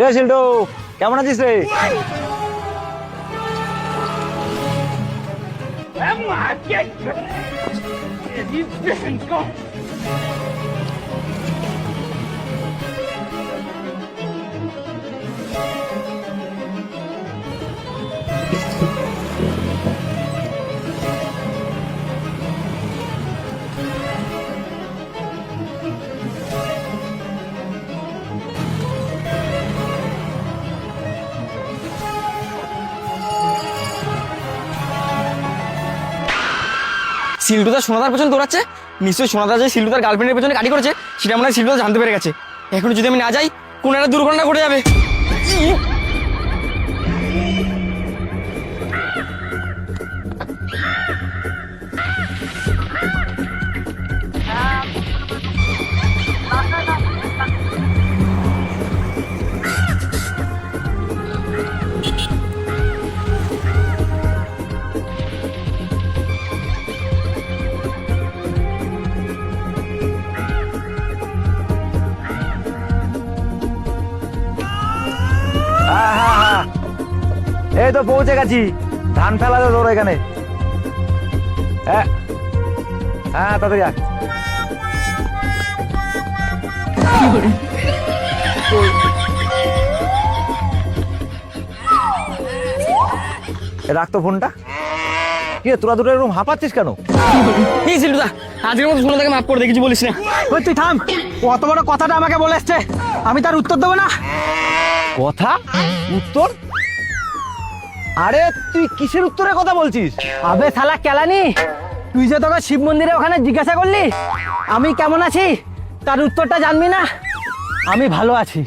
এ শিল্টু, কেমন আছিস রে? সিল্টুদা সোনাদার পেছনে দৌড়াচ্ছে, নিশ্চয়ই সোনাদা যে সিল্টুদার গার্লফ্রেন্ডের পেছনে গাড়ি করেছে সেটা মনে হয় সিল্টুদা জানতে পেরে গেছে। এখন যদি আমি না যাই কোন একটা দুর্ঘটনা ঘটে যাবে। হ্যাঁ হ্যাঁ হ্যাঁ, এই তো পৌঁছে গেছি। ধান ফেলা তো তোর এখানে। হ্যাঁ হ্যাঁ, তাড়াতাড়ি আয়। রাখ তো ফোনটা। কি রে, তোরা দুটো এরকম হাঁপাচ্ছিস কেন? এই সিল্টুদা, আজকের মতো সোনাদাকে মাফ করে দেখেছি বলিস না। ওই তুই থাম, কত বড় কথাটা আমাকে বলে এসছে, আমি তার উত্তর দেবো না? কথা? উত্তর? আরে তুই কিসের উত্তরের কথা বলছিস? আবে শালা কেলানি, তুই যে তোকে শিব মন্দিরে ওখানে জিজ্ঞাসা করলি আমি কেমন আছি, তার উত্তরটা জানবি না? আমি ভালো আছি।